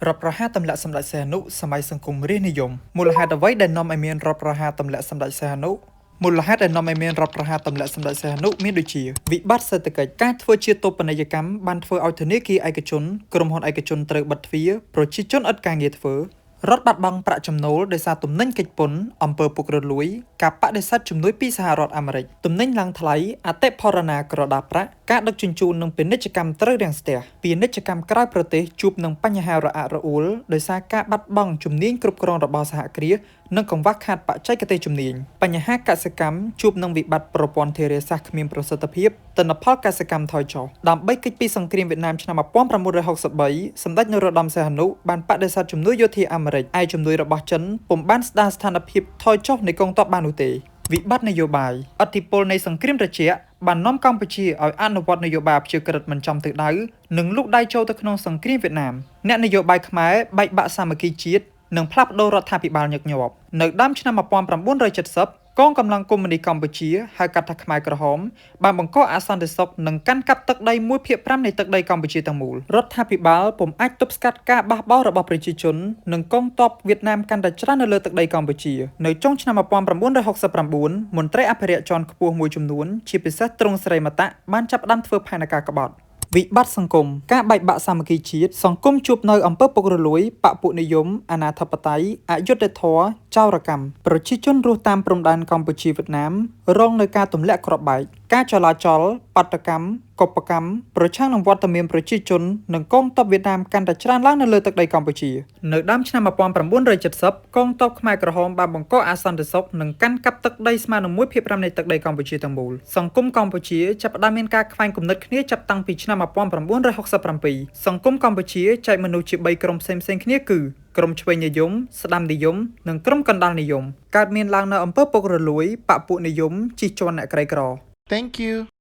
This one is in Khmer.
រដ្ឋប្រហារទម្លាក់សម្ដេចសីហនុសម័យសង្គមរាស្ត្រនិយមមូលហេតុអ្វីដែលនាំឲ្យមានរដ្ឋប្រហារទម្លាក់សម្ដេចសីហនុមូលហេតុដែលនាំឲ្យមានរដ្ឋប្រហារទម្លាក់សម្ដេចសីហនុមានដូចជាវិបត្តិសេដ្ឋកិច្ចការធ្វើជាតូបនីយកម្មបានធ្វើឲ្យធនាគារឯកជនក្រុមហ៊ុនឯកជនត្រូវបិទទ្វារប្រជាជនឥតការងារធ្វើរដ្ឋបាត់បង់ប្រាក់ចំណូលដោយសារទំនិញកិច្ចពន្ធអំពើពុករលួយការបដិសេធជំនួយពីសហរដ្ឋអាមេរិកទំនិញឡើងថ្លៃអតិផរណាក្រដាសប្រាក់ការដឹកជញ្ជូននិងពាណិជ្ជកម្មត្រូវរាំងស្ទះពាណិជ្ជកម្មក្រៅប្រទេសជួបនឹងបញ្ហារអាក់រអួលដោយសារការបាត់បង់ជំនាញគ្រប់គ្រងរបស់សហគ្រាសនិងកង្វះខាតបច្ចេកទេសជំនាញបញ្ហាកសិកម្មជួបនឹងវិបត្តិប្រព័ន្ធធារាសាស្ត្រគ្មានប្រសិទ្ធភាពទិន្នផលកសិកម្មថយចុះដើម្បីគេចពីសង្គ្រាមវៀតណាមឆ្នាំ1963សម្ដេចនរោត្តមសីហនុបានបដិសេធជំនួយយោធាអាមេរិកឯជំនួយរបស់ចិនពុំបានស្ដារស្ថានភាពថយចុះនៃកងទ័ពបាននោះទេវិបត្តិនយោបាយឥទ្ធិពលនៃសង្គ្រាមត្រជាក់បាននាំកម្ពុជាឲ្យអនុវត្តនយោបាយព្យាក្រឹតមិនចំទិសដៅនិងលូកដៃចូលទៅក្នុងសង្គ្រាមវៀតណាមអ្នកនយោបាយខ្មែរបែកបាក់សាមគ្គីជាតិនិងផ្លាស់ប្តូររដ្ឋាភិបាលញឹកញាប់នៅដើមឆ្នាំ1970កងកម្លាំងកុម្មុយនីសកម្ពុជាហៅកាត់ថាខ្មែរក្រហមបានបង្កអសន្តិសុខនិងកាន់កាប់ទឹកដី1/5នៃទឹកដីកម្ពុជាទាំងមូលរដ្ឋាភិបាលពុំអាចទប់ស្កាត់ការបះបោររបស់ប្រជាជននិងកងទ័ពវៀតណាមកាន់តែច្រើននៅលើទឹកដីកម្ពុជានៅចុងឆ្នាំ1969មន្ត្រីអភិរក្សជាន់ខ្ពស់មួយចំនួនជាពិសេសទ្រង់ស្រីមតៈបានចាប់ផ្ដើមធ្វើផែនការក្បត់វិបត្តិសង្គមការបែកបាក់សាមគ្គីជាតិសង្គមជួបនៅអំពើពុករលួយបពុនិយមអនាធិបតេយ្យអយុត្តិធម៌ចោរកម្មប្រជាជនរស់តាមព្រំដែនកម្ពុជាវៀតណាមរងនឹងការទម្លាក់គ្រាប់បែកការចលាចលបាតុកម្មកុបកម្មប្រឆាំងនឹងវត្តមានប្រជាជននិងកងទ័ពវៀតណាមកាន់តែច្រើនឡើងនៅលើទឹកដីកម្ពុជានៅដើមឆ្នាំ1970កងទ័ពខ្មែរក្រហមបានបង្កអសន្តិសុខនិងកាន់កាប់ទឹកដីស្មើនឹង1/5នៃទឹកដីកម្ពុជាទាំងមូលសង្គមកម្ពុជាចាប់ផ្ដើមមានការខ្វែងគំនិតគ្នាចាប់តាំងពីឆ្នាំ1967សង្គមកម្ពុជាចែកមនុស្សជា3ក្រុមផ្សេងៗគ្នាគឺក្រុមឆ្វេងនិយមស្ដាំនិយមនិងក្រុមកណ្ដាលនិយមកើតមានឡើងនៅអំពើពុករលួយបពុនិយមជិះជាន់អ្នកក្រីក្រ Thank you